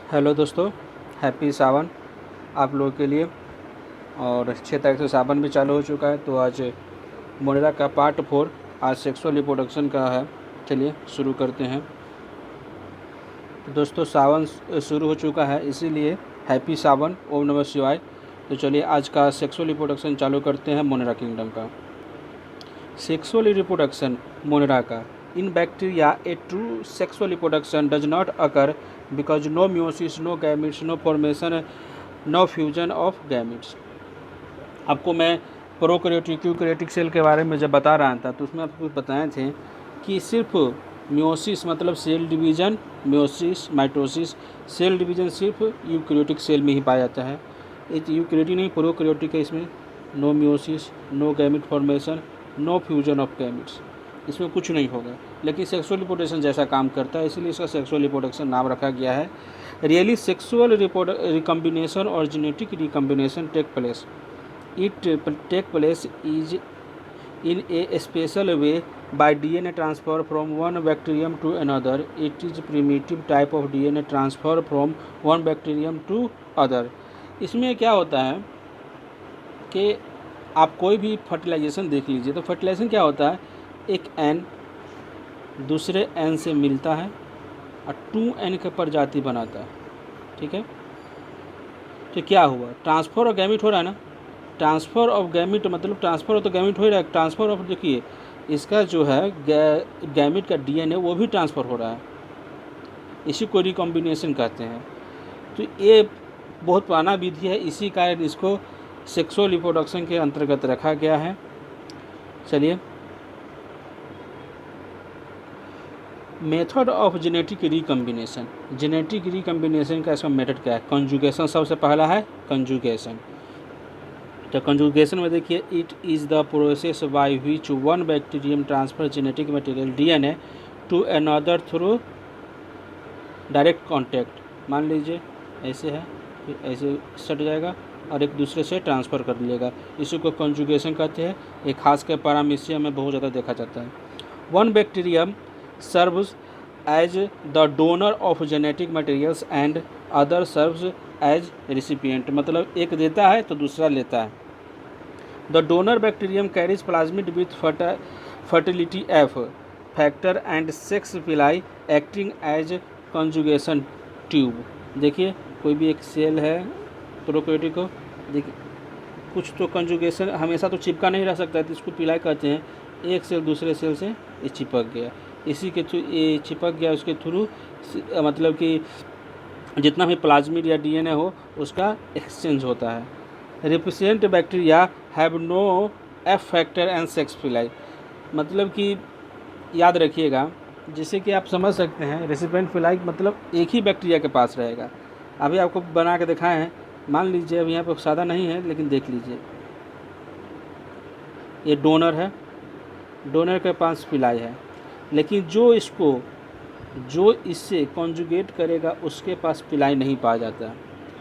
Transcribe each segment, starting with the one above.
Hello दोस्तों, happy सावन आप लोगों के लिए। और 6 तारीख से सावन भी चालू हो चुका है, तो आज मोनेरा का पार्ट 4 आज सेक्सुअल रिप्रोडक्शन का है। चलिए शुरू करते हैं। तो दोस्तों सावन शुरू हो चुका है, इसीलिए हैप्पी सावन, ओम नमः शिवाय। तो चलिए आज का सेक्सुअल रिप्रोडक्शन चालू करते हैं मोनेरा किंगडम का। सेक्सुअल रिप्रोडक्शन मोनेरा का। In bacteria a true sexual reproduction does not occur because no meiosis, no gametes, no formation, no fusion of gametes. आपको मैं प्रोकैरियोटिक यूकैरियोटिक सेल के बारे में जब बता रहा था, तो उसमें आपको बताए थे कि सिर्फ म्योसिस मतलब cell division, meiosis mitosis, cell division सिर्फ यूकैरियोटिक सेल में ही पाया जाता है। यूकैरियोटिक नहीं, प्रोकैरियोटिक है। इसमें no meiosis, no gamete formation, no fusion of gametes, इसमें कुछ नहीं होगा। लेकिन सेक्सुअल रिप्रोडक्शन जैसा काम करता है, इसलिए इसका सेक्सुअल रिप्रोडक्शन नाम रखा गया है। रियली सेक्सुअल रिकम्बिनेशन और genetic recombination take place. It take place is in a special way by DNA transfer from one bacterium to another. It is primitive type of DNA transfer from one bacterium to other. इसमें क्या होता है कि आप कोई भी fertilisation देख लीजिए, तो फर्टिलाइजेशन क्या होता है, एक एन दूसरे एन से मिलता है और 2n के प्रजाति बनाता है। ठीक है, तो क्या हुआ, ट्रांसफ़र ऑफ गैमिट हो रहा है ना। ट्रांसफ़र ऑफ गैमिट मतलब ट्रांसफ़र ऑफ तो गैमिट हो रहा है, ट्रांसफ़र ऑफ देखिए इसका जो है गैमिट का DNA वो भी ट्रांसफ़र हो रहा है, इसी को रिकॉम्बिनेशन कहते हैं। तो ये बहुत पुराना विधि है, इसी कारण इसको सेक्सुअल रिप्रोडक्शन के अंतर्गत रखा गया है। चलिए, method of genetic recombination. Genetic recombination का इसका मेथड क्या है, कंजुगेशन सबसे पहला है कंजुगेशन। तो कंजुगेशन में देखिए, it is the process by which one bacterium transfer genetic material DNA to another through direct contact. मान लीजिए ऐसे है, फिर ऐसे सट जाएगा और एक दूसरे से ट्रांसफ़र कर लिएगा, इसी को कंजुगेशन कहते हैं। ये खास कर पैरामीशिया में बहुत ज़्यादा देखा जाता है। One bacterium serves as the donor of genetic materials and other serves as recipient, मतलब एक देता है तो दूसरा लेता है। The donor bacterium carries plasmid with fertility F factor and sex pili acting as conjugation tube. देखिए कोई भी एक सेल है प्रोकैरियोटिक को, देखिए कुछ तो कंजुगेशन हमेशा तो चिपका नहीं रह सकता है, तो इसको पिलाई कहते हैं। एक सेल दूसरे सेल से ये चिपक गया, इसी के थ्रू ये चिपक गया, उसके थ्रू मतलब कि जितना भी प्लाज्मिड या DNA हो उसका एक्सचेंज होता है। Represent bacteria have no F factor and sex pili, मतलब कि याद रखिएगा, जैसे कि आप समझ सकते हैं रेसिपिएंट पिलाई मतलब एक ही बैक्टीरिया के पास रहेगा। अभी आपको बना के दिखाए हैं, मान लीजिए अब यहाँ पर सादा नहीं है, लेकिन देख लीजिए ये डोनर है, डोनर के पास पिलाई है, लेकिन जो इससे कॉन्जुगेट करेगा उसके पास पिलाई नहीं पाया जाता।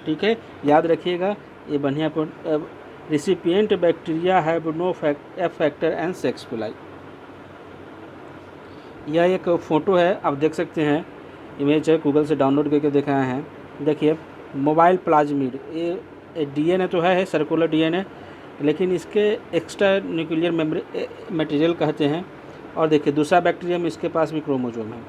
ठीक है, याद रखिएगा ये बढ़िया पर। Recipient bacteria have no F factor and sex pili. यह एक फ़ोटो है, आप देख सकते हैं, इमेज है, गूगल से डाउनलोड करके दिखाए हैं। देखिए मोबाइल प्लाज्मिड, ये DNA तो है सर्कुलर DNA, लेकिन इसके एक्स्ट्रा न्यूक्लियर मटेरियल कहते हैं। और देखिए दूसरा बैक्टीरियम, इसके पास भी क्रोमोजोम है।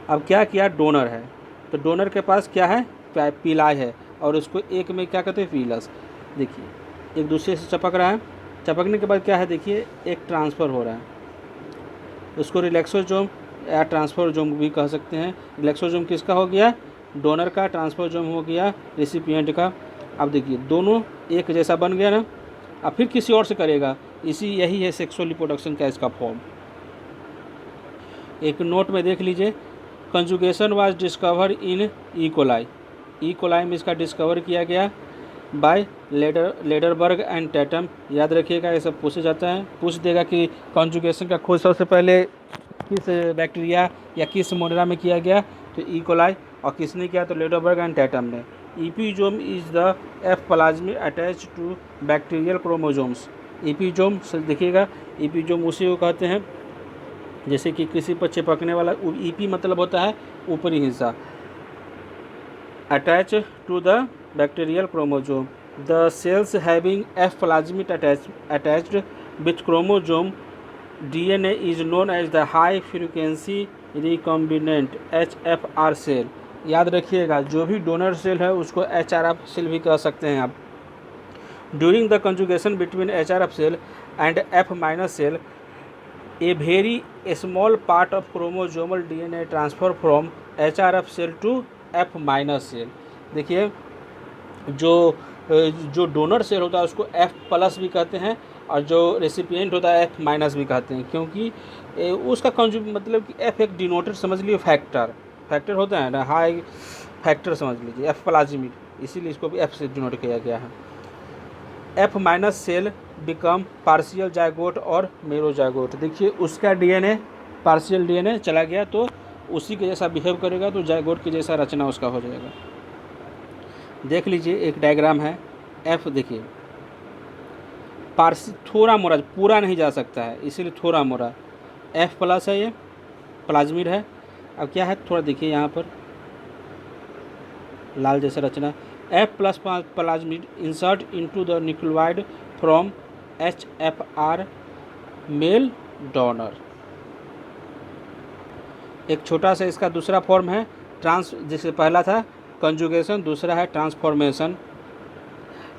अब क्या किया, डोनर है तो डोनर के पास क्या है, पिलाई है, और उसको एक में क्या कहते हैं, पीलस। देखिए एक दूसरे से चिपक रहा है, चिपकने के बाद क्या है, देखिए एक ट्रांसफ़र हो रहा है, उसको रिलैक्सोजोम या ट्रांसफरजोम भी कह सकते हैं। रिलैक्सोजोम किसका हो गया, डोनर का, ट्रांसफरजोम हो गया रिसिपिएंट का। अब देखिए दोनों एक जैसा बन गया ना, अब फिर किसी और से करेगा, यही है सेक्सुअल रिप्रोडक्शन का इसका फॉर्म। एक नोट में देख लीजिए, conjugation was discover in E coli में इसका डिस्कवर किया गया बाय लेडरबर्ग एंड टैटम। याद रखिएगा ये सब पूछा जाता है, पूछ देगा कि कंजुगेशन का खोज सबसे पहले किस बैक्टीरिया या किस मोनेरा में किया गया, तो ई कोलाई, और किसने किया, तो लेडरबर्ग एंड टैटम ने। Episome is the F plasmid attach to bacterial chromosomes. Episome देखिएगा, ईपीजोम उसी को कहते हैं जैसे कि किसी पर चिपकने वाला। ईपी मतलब होता है ऊपरी हिस्सा, attach to the bacterial chromosome. The cells having F plasmid attached with chromosome DNA is known as the high frequency recombinant HFR cell. याद रखिएगा, जो भी डोनर सेल है उसको HRF सेल भी कह सकते हैं आप. During the conjugation between HRF cell and F minus cell, a very small part of chromosomal DNA transfer from HRF cell to F minus cell. देखिए, जो डोनर सेल होता है उसको F प्लस भी कहते हैं और जो रेसिपिएंट होता है F माइनस भी कहते हैं, क्योंकि उसका मतलब कि F एक डिनोटर समझ लीजिए, फैक्टर होता है ना, हाई फैक्टर समझ लीजिए, F प्लाज्मिड, इसीलिए इसको भी F से डिनोट किया गया है. F minus cell become partial zygote और मेरोजायगोट. देखिए, उसका DNA पार्शियल DNA चला गया तो उसी के जैसा बिहेव करेगा, तो जायगोट के जैसा रचना उसका हो जाएगा. देख लीजिए, एक डायग्राम है. F देखिए, थोड़ा मोड़ा, पूरा नहीं जा सकता है, इसीलिए थोड़ा मोड़ा. F प्लस है, ये प्लाज्मिड है. अब क्या है, थोड़ा देखिए यहाँ पर लाल जैसा रचना. F plus plasmid insert into the nucleoid from HFR male donor. एक छोटा सा इसका दूसरा फॉर्म है जैसे पहला था कंजुगेशन, दूसरा है ट्रांसफॉर्मेशन.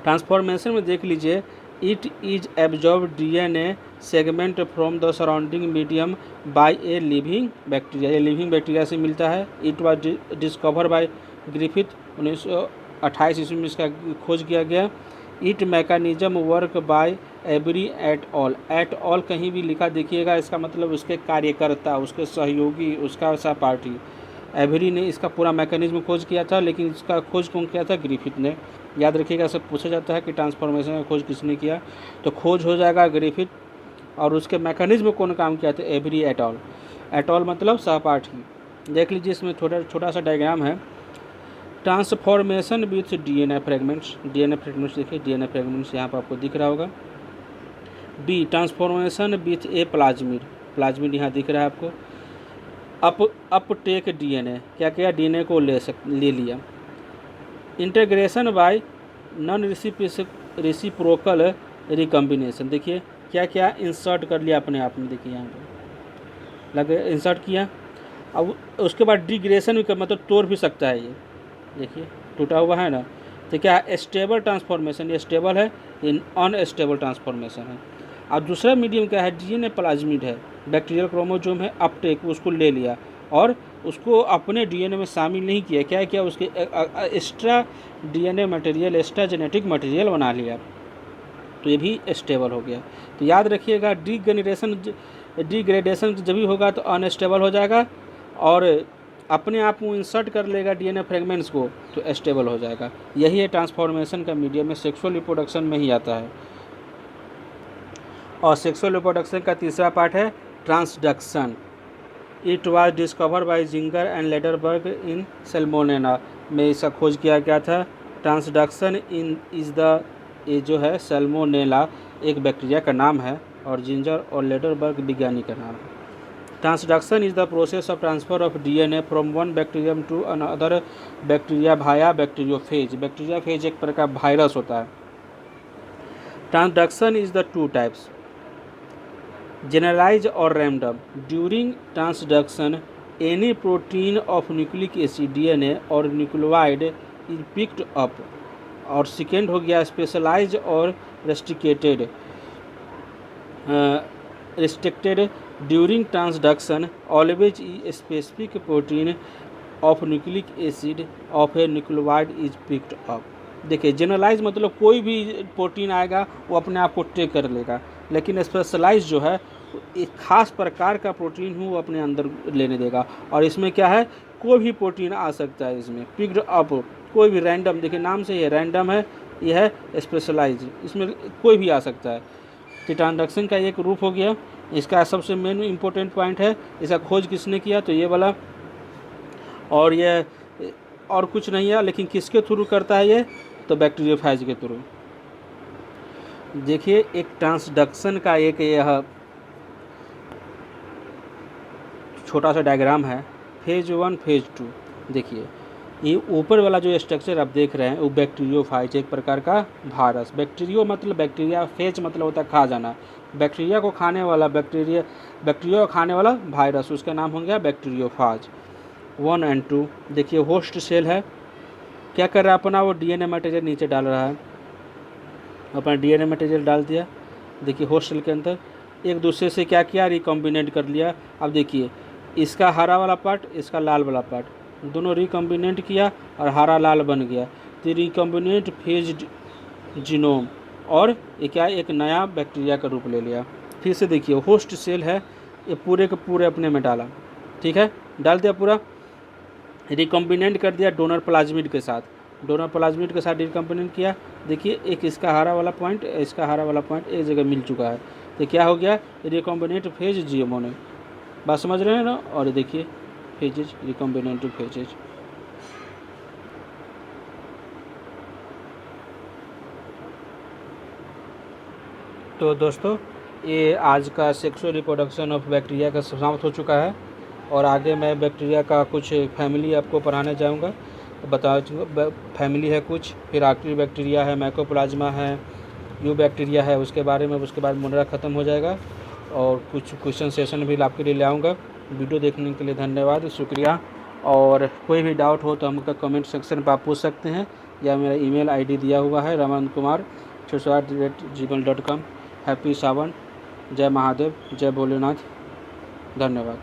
ट्रांसफॉर्मेशन में देख लीजिए, it is absorb DNA segment from the surrounding medium by a living bacteria. ये लिविंग बैक्टीरिया से मिलता है. It was discover by Griffith, 1928 ईस्वी में इसका खोज किया गया. It mechanism work by Avery et al कहीं भी लिखा देखिएगा, इसका मतलब उसके कार्यकर्ता, उसके सहयोगी, उसका सहपाठी. एवरी ने इसका पूरा मैकेनिज्म खोज किया था, लेकिन इसका खोज कौन किया था? ग्रिफिथ ने. याद रखिएगा, सब पूछा जाता है कि ट्रांसफॉर्मेशन का खोज किसने किया, तो खोज हो जाएगा ग्रिफिथ. और उसके मैकेनिज्म कौन काम किया था? एवरी एट ऑल मतलब सहपाठी. देख लीजिए, इसमें छोटा सा डायग्राम है. Transformation with DNA fragments. देखिए, DNA फ्रेगमेंट्स यहाँ पर आपको दिख रहा होगा. B, transformation with a plasmid यहाँ दिख रहा है आपको. अपटेक DNA, क्या किया? DNA को ले लिया. Integration by non reciprocal recombination. देखिए, क्या क्या इंसर्ट कर लिया अपने आप में. देखिए यहाँ पर लगे इंसर्ट किया. अब उसके बाद डिग्रेशन भी कर, मतलब तोड़ भी सकता है. ये देखिए टूटा हुआ है ना, तो क्या है? Stable transformation. ये स्टेबल है, ये अनस्टेबल ट्रांसफॉर्मेशन है. और दूसरा मीडियम क्या है? DNA प्लाज्मिड है, बैक्टीरियल क्रोमोसोम है. अपटेक, उसको ले लिया और उसको अपने DNA में शामिल नहीं किया. क्या किया? उसके extra DNA material, extra genetic material बना लिया, तो ये भी स्टेबल हो गया. तो याद रखिएगा, डिग्रेडेशन जब भी होगा तो अनस्टेबल हो जाएगा, और अपने आप वो इंसर्ट कर लेगा DNA फ्रेगमेंट्स को, तो स्टेबल हो जाएगा. यही है ट्रांसफॉर्मेशन का मीडियम में, सेक्सुअल रिप्रोडक्शन में ही आता है. और सेक्सुअल रिप्रोडक्शन का तीसरा पार्ट है transduction. It was discover bye ginger and Lederberg in Salmonella में इसका खोज किया गया था. ट्रांसडक्शन ये जो है सैल्मोनेला एक बैक्टीरिया का नाम है, और जिंजर और लेडरबर्ग वैज्ञानिक का नाम है. Transduction is the process of transfer of DNA from one bacterium to another bacteria via bacteriophage. Bacteriophage एक प्रकार का वायरस होता है. Transduction is the two types, generalize और random. During transduction any protein of nucleic acid DNA और nucleoid is picked up. और second हो गया स्पेशलाइज और restricted during transduction. Always a specific protein of nucleic acid of a nucleotide is picked up. देखिए, generalise मतलब कोई भी protein आएगा वो अपने आप को टेक कर लेगा, लेकिन स्पेशलाइज जो है एक खास प्रकार का प्रोटीन वो अपने अंदर लेने देगा. और इसमें क्या है? कोई भी प्रोटीन आ सकता है इसमें. पिक्ड अप, कोई भी रैंडम. देखिए, नाम से ये रैंडम है, यह है स्पेशलाइज, इसमें कोई भी आ सकता है. तो ट्रांसडक्शन का एक रूप हो गया. इसका सबसे मेन इम्पोर्टेंट पॉइंट है, इसका खोज किसने किया? तो ये वाला. और ये और कुछ नहीं है, लेकिन किसके थ्रू करता है ये? तो बैक्टीरियोफेज के थ्रू. देखिए, एक ट्रांसडक्शन का एक यह छोटा सा डायग्राम है. Phase 1 phase 2. देखिए, ये ऊपर वाला जो स्ट्रक्चर आप देख रहे हैं वो बैक्टीरियोफाइज, एक प्रकार का वायरस। बैक्टीरियो मतलब बैक्टीरिया, फेज मतलब होता है खा जाना। बैक्टीरिया को खाने वाला बैक्टीरिया को खाने वाला वायरस, उसका नाम हो गया बैक्टीरियोफाज। 1 और 2 देखिए होस्ट सेल है, क्या कर रहा है अपना, वो डीएनए मटेरियल नीचे डाल रहा है, अपना डीएनए मटेरियल डाल दिया। देखिए होस्ट सेल के अंदर एक दूसरे से क्या किया, रिकॉम्बिनेट कर लिया। अब देखिए इसका हरा वाला पार्ट, इसका लाल वाला पार्ट, दोनों रिकॉम्बिनेट किया और हरा लाल बन गया। तो रिकॉम्बिनेट फेज जीनोम, और ये क्या, एक नया बैक्टीरिया का रूप ले लिया। फिर से देखिए होस्ट सेल है, ये पूरे के पूरे अपने में डाला, ठीक है, डाल दिया पूरा, रिकॉम्बिनेंट कर दिया डोनर प्लाज्मिड के साथ, डोनर प्लाज्मिड के साथ रिकॉम्बिनेंट किया। देखिए एक इसका हरा वाला पॉइंट, इसका हरा वाला पॉइंट एक जगह मिल चुका है, तो क्या हो गया, रिकॉम्बिनेंट फेज जीएमओ। बात समझ रहे हैं ना। और देखिए फेजेज, रिकॉम्बिनेंट फेजेज। तो दोस्तों ये आज का सेक्सुअल रिप्रोडक्शन ऑफ बैक्टीरिया का समाप्त हो चुका है, और आगे मैं बैक्टीरिया का कुछ फैमिली आपको पढ़ाने जाऊंगा, तो बता दूँगा फैमिली है कुछ, फिर आर्किल बैक्टीरिया है, माइकोप्लाज्मा है, यू बैक्टीरिया है, उसके बारे में, उसके बाद मोनेरा ख़त्म हो जाएगा, और कुछ क्वेश्चन सेशन भी आपके लिए ले आऊँगा। वीडियो देखने के लिए धन्यवाद, शुक्रिया। और कोई भी डाउट हो तो हमका कमेंट सेक्शन पर आप पूछ सकते हैं, या मेरा ईमेल आईडी दिया हुआ है ramankumar@gmail.com। हैप्पी सावन, जय महादेव, जय भोलेनाथ, धन्यवाद।